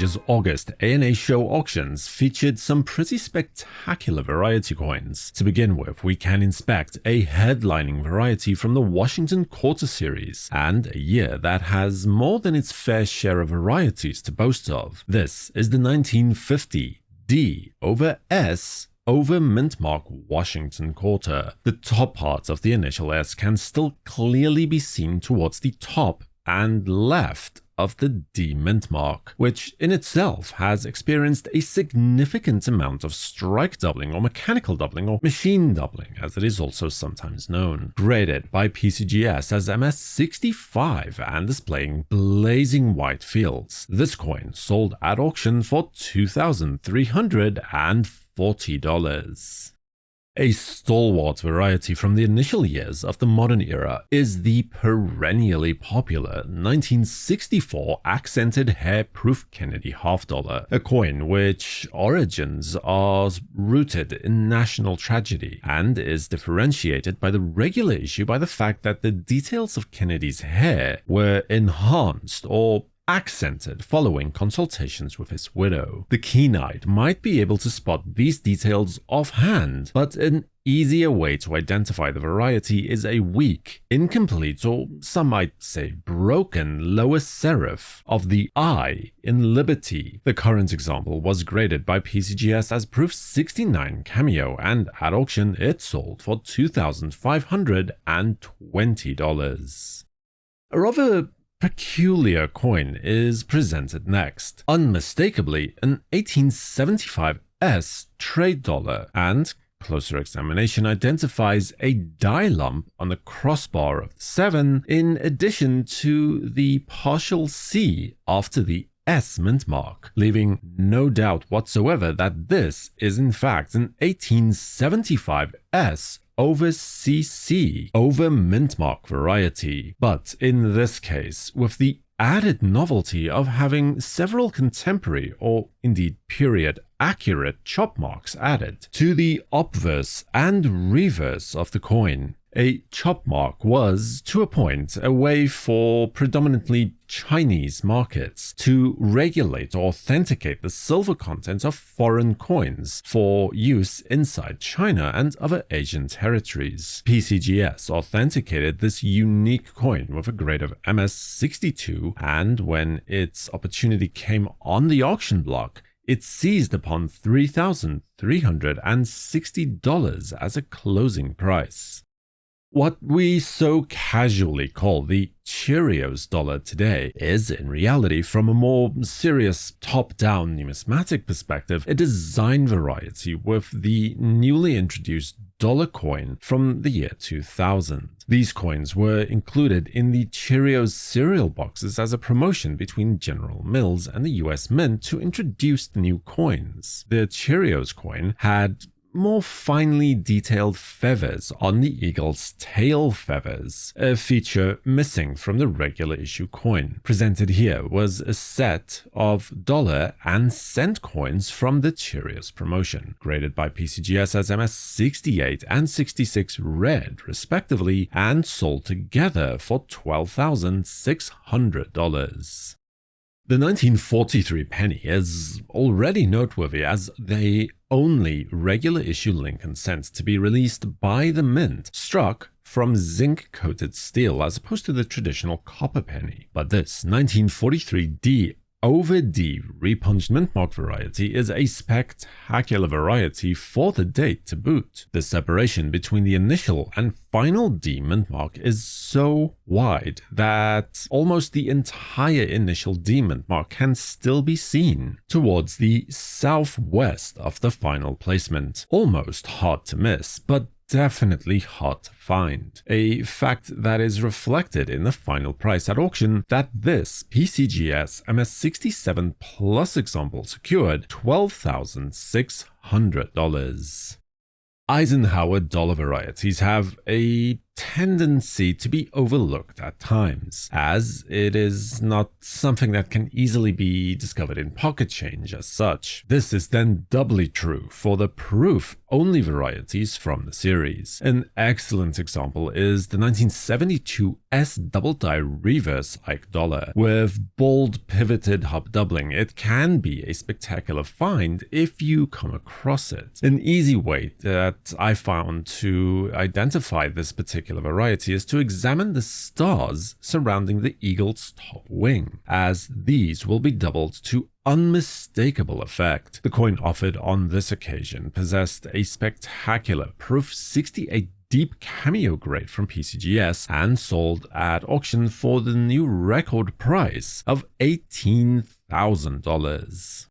year's August ANA show auctions featured some pretty spectacular variety coins. To begin with, we can inspect a headlining variety from the Washington Quarter Series, and a year that has more than its fair share of varieties to boast of. This is the 1950 D over S over mint mark Washington Quarter. The top part of the initial S can still clearly be seen towards the top and left of the D mint mark, which in itself has experienced a significant amount of strike doubling or mechanical doubling or machine doubling as it is also sometimes known. Graded by PCGS as MS65 and displaying blazing white fields, this coin sold at auction for $2,340. A stalwart variety from the initial years of the modern era is the perennially popular 1964 accented hair-proof Kennedy half-dollar, a coin which origins are rooted in national tragedy and is differentiated by the regular issue by the fact that the details of Kennedy's hair were enhanced or accented following consultations with his widow. The keen-eyed might be able to spot these details offhand, but an easier way to identify the variety is a weak, incomplete, or some might say broken lower serif of the I in Liberty. The current example was graded by PCGS as Proof 69 Cameo, and at auction it sold for $2,520. A rather peculiar coin is presented next. Unmistakably an 1875 S trade dollar, and closer examination identifies a die lump on the crossbar of the 7 in addition to the partial C after the S mint mark, leaving no doubt whatsoever that this is in fact an 1875 S over CC over mint mark variety, but in this case with the added novelty of having several contemporary or indeed period accurate chop marks added to the obverse and reverse of the coin. A chop mark was, to a point, a way for predominantly Chinese markets to regulate or authenticate the silver content of foreign coins for use inside China and other Asian territories. PCGS authenticated this unique coin with a grade of MS62, and when its opportunity came on the auction block, it seized upon $3,360 as a closing price. What we so casually call the Cheerios dollar today is, in reality, from a more serious top-down numismatic perspective, a design variety with the newly introduced dollar coin from the year 2000. These coins were included in the Cheerios cereal boxes as a promotion between General Mills and the US Mint to introduce the new coins. The Cheerios coin had more finely detailed feathers on the eagle's tail feathers, a feature missing from the regular issue coin. Presented here was a set of dollar and cent coins from the Cheerios promotion, graded by PCGS as MS68 and 66 red respectively, and sold together for $12,600. The 1943 penny is already noteworthy as the only regular issue Lincoln cent to be released by the mint, struck from zinc-coated steel as opposed to the traditional copper penny. But this 1943 D over D repunched mint mark variety is a spectacular variety for the date to boot. The separation between the initial and final D mint mark is so wide that almost the entire initial D mint mark can still be seen towards the southwest of the final placement. Almost hard to miss, but definitely hard to find. A fact that is reflected in the final price at auction that this PCGS MS67 Plus example secured $12,600. Eisenhower dollar varieties have a tendency to be overlooked at times, as it is not something that can easily be discovered in pocket change as such. This is then doubly true for the proof-only varieties from the series. An excellent example is the 1972 S Double Die Reverse Ike Dollar. With bold pivoted hub doubling, it can be a spectacular find if you come across it. An easy way that I found to identify this particular variety is to examine the stars surrounding the eagle's top wing, as these will be doubled to unmistakable effect. The coin offered on this occasion possessed a spectacular Proof 68 deep cameo grade from PCGS and sold at auction for the new record price of $18,000.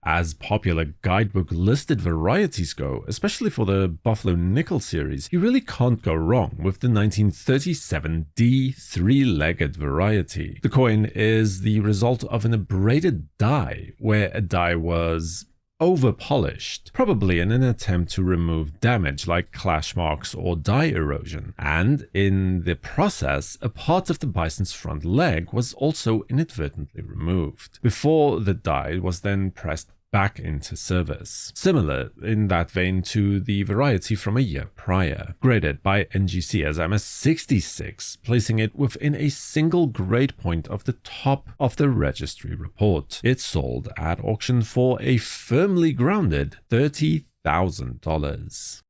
As popular guidebook listed varieties go, especially for the Buffalo Nickel series, you really can't go wrong with the 1937 D three-legged variety. The coin is the result of an abraded die, where a die was over-polished, probably in an attempt to remove damage like clash marks or die erosion, and in the process, a part of the bison's front leg was also inadvertently removed, before the die was then pressed back into service. Similar in that vein to the variety from a year prior, graded by NGC as MS66, placing it within a single grade point of the top of the registry report. It sold at auction for a firmly grounded $30,000.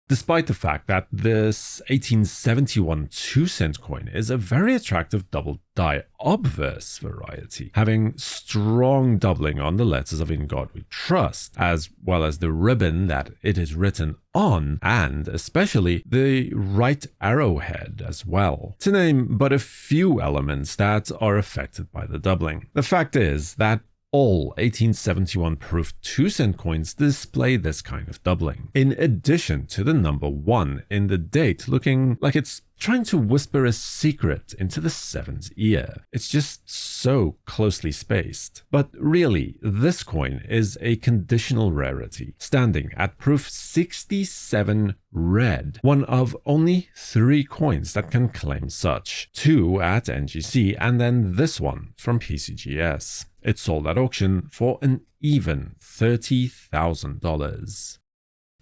Despite the fact that this 1871 2-cent coin is a very attractive double die Obverse variety, having strong doubling on the letters of In God We Trust, as well as the ribbon that it is written on, and especially the right arrowhead as well, to name but a few elements that are affected by the doubling. The fact is that all 1871 proof 2-cent coins display this kind of doubling, in addition to the number 1 in the date looking like it's trying to whisper a secret into the 7's ear. It's just so closely spaced. But really, this coin is a conditional rarity, standing at proof 67 red, one of only 3 coins that can claim such, 2 at NGC and then this one from PCGS. It sold at auction for an even $30,000.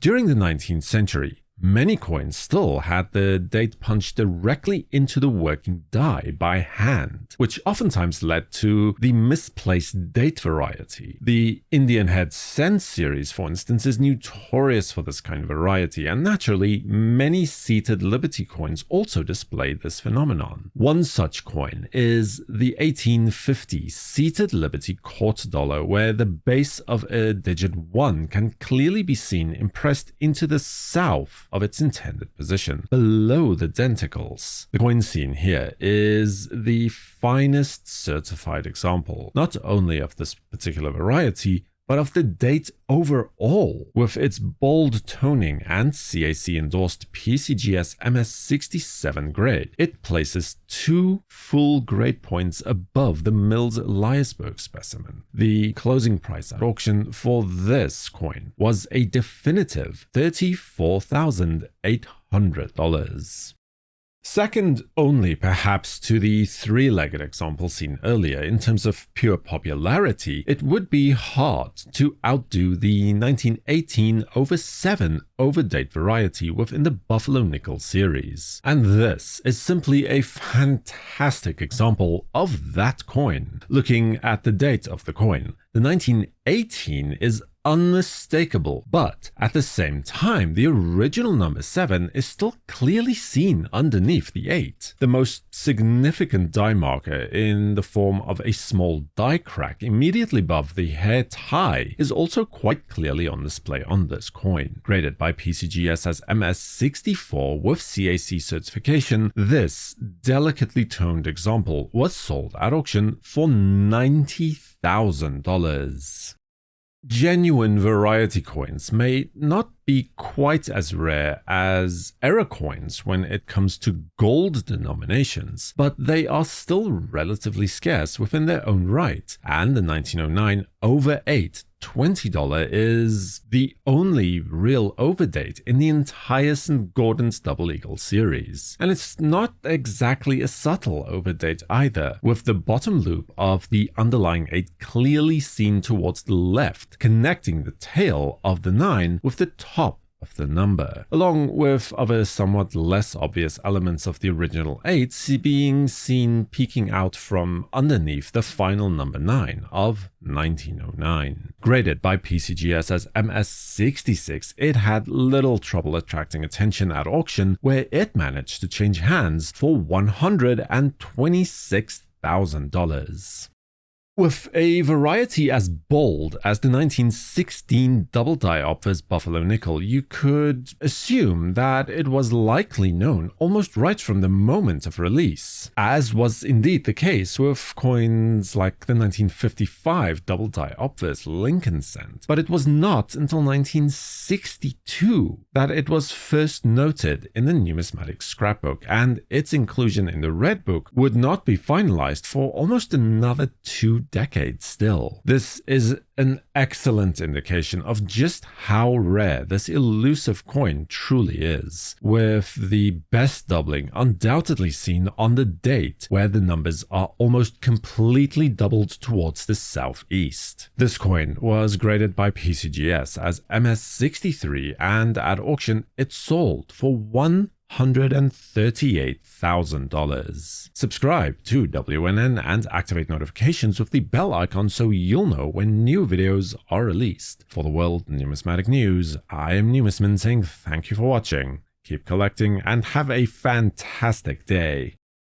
During the 19th century, many coins still had the date punched directly into the working die by hand, which oftentimes led to the misplaced date variety. The Indian Head Cent series, for instance, is notorious for this kind of variety, and naturally, many seated Liberty coins also display this phenomenon. One such coin is the 1850 seated Liberty Court Dollar, where the base of a digit 1 can clearly be seen impressed into the south of its intended position, below the denticles. The coin seen here is the finest certified example, not only of this particular variety, but of the date overall, with its bold toning and CAC-endorsed PCGS MS67 grade. It places 2 full grade points above the milled Eliasberg specimen. The closing price at auction for this coin was a definitive $34,800. Second only perhaps to the 3-legged example seen earlier in terms of pure popularity, it would be hard to outdo the 1918 over 7 overdate variety within the Buffalo Nickel series. And this is simply a fantastic example of that coin. Looking at the date of the coin, the 1918 is unmistakable, but at the same time, the original number 7 is still clearly seen underneath the 8. The most significant die marker, in the form of a small die crack immediately above the hair tie, is also quite clearly on display on this coin. Graded by PCGS as MS64 with CAC certification, this delicately toned example was sold at auction for $90,000. Genuine variety coins may not be quite as rare as error coins when it comes to gold denominations, but they are still relatively scarce within their own right, and the 1909 over 8 $20 is the only real overdate in the entire Saint-Gaudens Double Eagle series. And it's not exactly a subtle overdate either, with the bottom loop of the underlying 8 clearly seen towards the left, connecting the tail of the 9 with the top of the number, along with other somewhat less obvious elements of the original 8 being seen peeking out from underneath the final number 9 of 1909. Graded by PCGS as MS66, it had little trouble attracting attention at auction, where it managed to change hands for $126,000. With a variety as bold as the 1916 double-die Obverse Buffalo Nickel, you could assume that it was likely known almost right from the moment of release, as was indeed the case with coins like the 1955 double-die Obverse Lincoln Cent. But it was not until 1962 that it was first noted in the Numismatic scrapbook, and its inclusion in the Red Book would not be finalized for almost another 2 decades still. This is an excellent indication of just how rare this elusive coin truly is, with the best doubling undoubtedly seen on the date where the numbers are almost completely doubled towards the southeast. This coin was graded by PCGS as MS63, and at auction it sold for $138,000. Subscribe to WNN and activate notifications with the bell icon so you'll know when new videos are released. For the World Numismatic News, I am Numisman saying thank you for watching, keep collecting, and have a fantastic day.